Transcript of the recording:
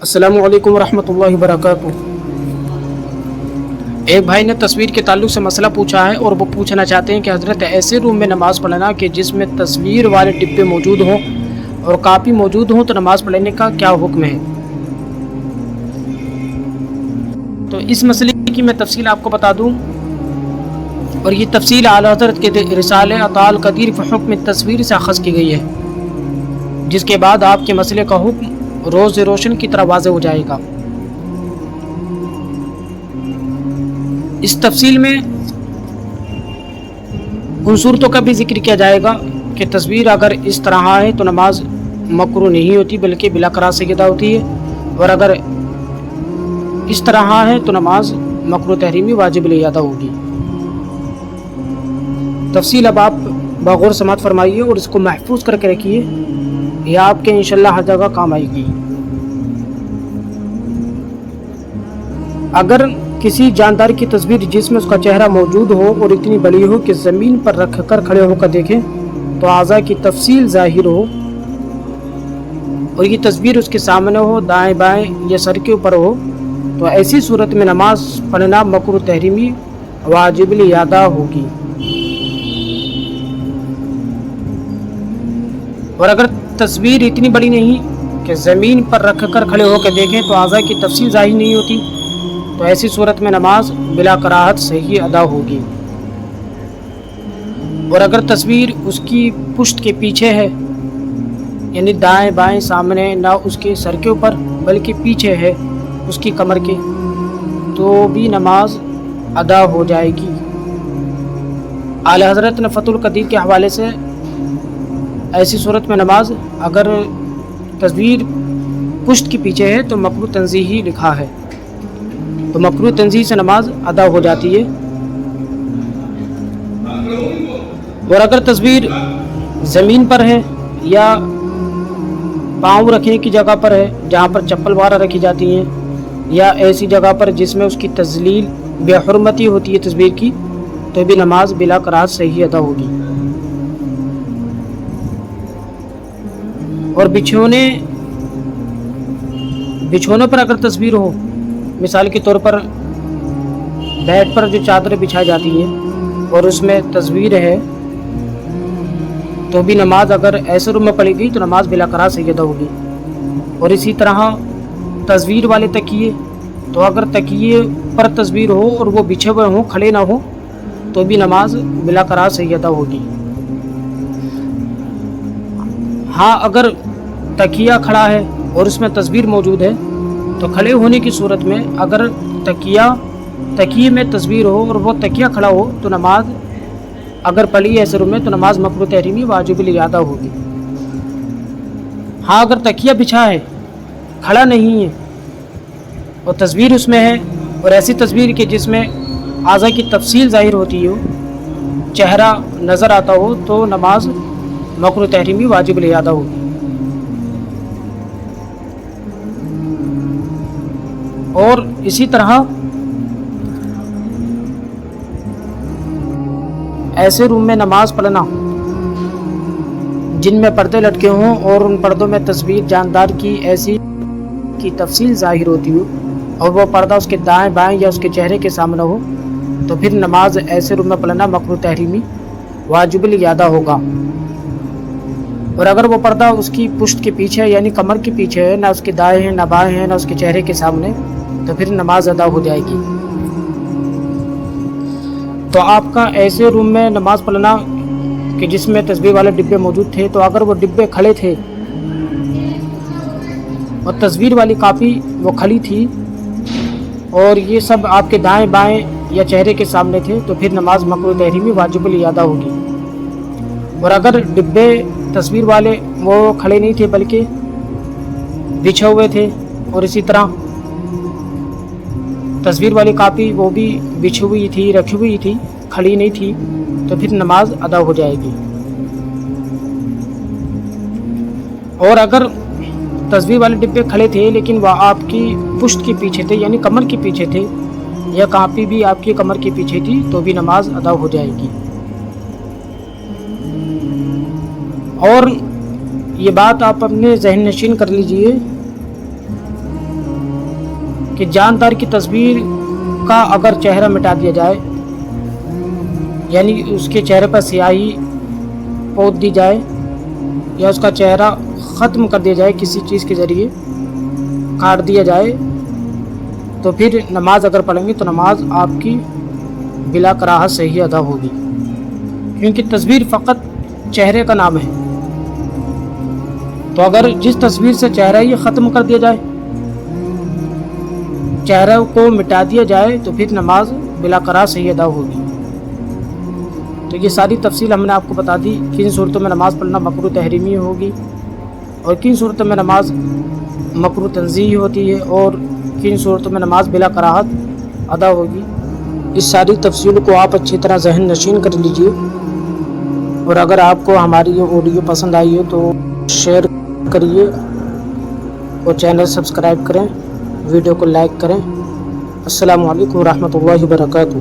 السلام علیکم ورحمۃ اللہ وبرکاتہ۔ ایک بھائی نے تصویر کے تعلق سے مسئلہ پوچھا ہے اور وہ پوچھنا چاہتے ہیں کہ حضرت ایسے روم میں نماز پڑھنا کہ جس میں تصویر والے ڈبے موجود ہوں اور کاپی موجود ہوں تو نماز پڑھنے کا کیا حکم ہے؟ تو اس مسئلے کی میں تفصیل آپ کو بتا دوں، اور یہ تفصیل اعلیٰ حضرت کے رسالے عطاء القدیر فی حکم التصویر سے اخذ کی گئی ہے، جس کے بعد آپ کے مسئلے کا حکم روز روشن کی طرح واضح ہو جائے گا۔ اس تفصیل میں ان صورتوں کا بھی ذکر کیا جائے گا کہ تصویر اگر اس طرح ہے تو نماز مکروہ نہیں ہوتی بلکہ بلا کراہت سجدہ ہوتی ہے، اور اگر اس طرح ہے تو نماز مکروہ تحریمی واجب الادا ہوگی۔ تفصیل اب آپ بغور سماعت فرمائیے اور اس کو محفوظ کر کے رکھیے، یہ آپ کے انشاءاللہ ہر جگہ کام آئے گی۔ اگر کسی جاندار کی تصویر جس میں اس کا چہرہ موجود ہو اور اتنی بڑی ہو کہ زمین پر رکھ کر کھڑے ہو کر دیکھیں تو اعضاء کی تفصیل ظاہر ہو، اور یہ تصویر اس کے سامنے ہو، دائیں بائیں یا سر کے اوپر ہو، تو ایسی صورت میں نماز پڑھنا مکروہ تحریمی واجب الادا ہوگی۔ اور اگر تصویر اتنی بڑی نہیں کہ زمین پر رکھ کر کھڑے ہو کے دیکھیں تو اعضاء کی تفصیل ظاہر نہیں ہوتی، تو ایسی صورت میں نماز بلا کراہت صحیح ادا ہوگی۔ اور اگر تصویر اس کی پشت کے پیچھے ہے، یعنی دائیں بائیں سامنے، نہ اس کے سر کے اوپر بلکہ پیچھے ہے اس کی کمر کے، تو بھی نماز ادا ہو جائے گی۔ اعلیٰ حضرت نے فتح القدیر کے حوالے سے ایسی صورت میں نماز اگر تصویر پشت کے پیچھے ہے تو مکروہ تنزیہی لکھا ہے، تو مکروہ تنزیہی سے نماز ادا ہو جاتی ہے۔ اور اگر تصویر زمین پر ہے یا پاؤں رکھنے کی جگہ پر ہے جہاں پر چپل وغیرہ رکھی جاتی ہیں، یا ایسی جگہ پر جس میں اس کی تذلیل بے حرمتی ہوتی ہے تصویر کی، تو بھی نماز بلا کراہت صحیح ادا ہوگی۔ اور بچھونے پر اگر تصویر ہو، مثال کے طور پر بیڈ پر جو چادریں بچھائی جاتی ہیں اور اس میں تصویر ہے، تو بھی نماز اگر ایسے روم میں پڑھی گئی تو نماز بلا کراہت صحیح ادا ہوگی۔ اور اسی طرح تصویر والے تکیے، تو اگر تکیے پر تصویر ہو اور وہ بچھے ہوئے ہوں، کھڑے نہ ہوں، تو بھی نماز بلا کراہت صحیح ادا ہوگی۔ ہاں، اگر تکیہ کھڑا ہے اور اس میں تصویر موجود ہے تو کھڑے ہونے کی صورت میں اگر تکیے میں تصویر ہو اور وہ تکیہ کھڑا ہو تو نماز اگر پڑھی ایسے روم میں تو نماز مکروہ تحریمی واجب الادا ہوگی۔ ہاں، اگر تکیہ بچھا ہے، کھڑا نہیں ہے اور تصویر اس میں ہے، اور ایسی تصویر کہ جس میں اعضاء کی تفصیل ظاہر ہوتی ہو، چہرہ نظر آتا ہو، تو نماز مکروہ تحریمی واجب الادا ہوگی۔ اور اسی طرح ایسے روم میں نماز پڑھنا جن میں پردے لٹکے ہوں اور ان پردوں میں تصویر جاندار کی ایسی کی تفصیل ظاہر ہوتی ہو اور وہ پردہ اس کے دائیں بائیں یا اس کے چہرے کے سامنے ہو، تو پھر نماز ایسے روم میں پڑھنا مکروہ تحریمی واجب الادا ہوگا۔ اور اگر وہ پردہ اس کی پشت کے پیچھے یعنی کمر کے پیچھے ہے، نہ اس کے دائیں ہیں نہ بائیں ہیں نہ اس کے چہرے کے سامنے، تو پھر نماز ادا ہو جائے گی۔ تو آپ کا ایسے روم میں نماز پڑھنا کہ جس میں تصویر والے ڈبے موجود تھے، تو اگر وہ ڈبے کھڑے تھے اور تصویر والی کاپی وہ کھڑی تھی اور یہ سب آپ کے دائیں بائیں یا چہرے کے سامنے تھے، تو پھر نماز مکروہ تحریمی واجب الادا ہوگی۔ اور اگر ڈبے تصویر والے وہ کھڑے نہیں تھے بلکہ بچھے ہوئے تھے، اور اسی طرح تصویر والی کاپی وہ بھی بچھی ہوئی تھی، رکھی ہوئی تھی، کھڑی نہیں تھی، تو پھر نماز ادا ہو جائے گی۔ اور اگر تصویر والے ڈبے کھڑے تھے لیکن وہ آپ کی پشت کے پیچھے تھے یعنی کمر کے پیچھے تھے، یا کاپی بھی آپ کی کمر کے پیچھے تھی، تو بھی نماز ادا ہو جائے گی۔ اور یہ بات آپ اپنے ذہن نشین کر لیجئے کہ جاندار کی تصویر کا اگر چہرہ مٹا دیا جائے، یعنی اس کے چہرے پر سیاہی پوت دی جائے یا اس کا چہرہ ختم کر دیا جائے، کسی چیز کے ذریعے کاٹ دیا جائے، تو پھر نماز اگر پڑھیں گے تو نماز آپ کی بلا کراہت صحیح ادا ہوگی، کیونکہ تصویر فقط چہرے کا نام ہے۔ تو اگر جس تصویر سے چہرہ ہی ختم کر دیا جائے، چہرے کو مٹا دیا جائے، تو پھر نماز بلا کراہت صحیح ادا ہوگی۔ تو یہ ساری تفصیل ہم نے آپ کو بتا دی، کن صورتوں میں نماز پڑھنا مکروہ تحریمی ہوگی اور کن صورتوں میں نماز مکروہ تنزیہی ہوتی ہے اور کن صورتوں میں نماز بلا کراہت ادا ہوگی۔ اس ساری تفصیل کو آپ اچھی طرح ذہن نشین کر لیجئے، اور اگر آپ کو ہماری یہ آڈیو پسند آئی ہو تو شیئر کریے اور چینل سبسکرائب کریں، ویڈیو کو لائک کریں۔ السلام علیکم ورحمۃ اللہ وبرکاتہ۔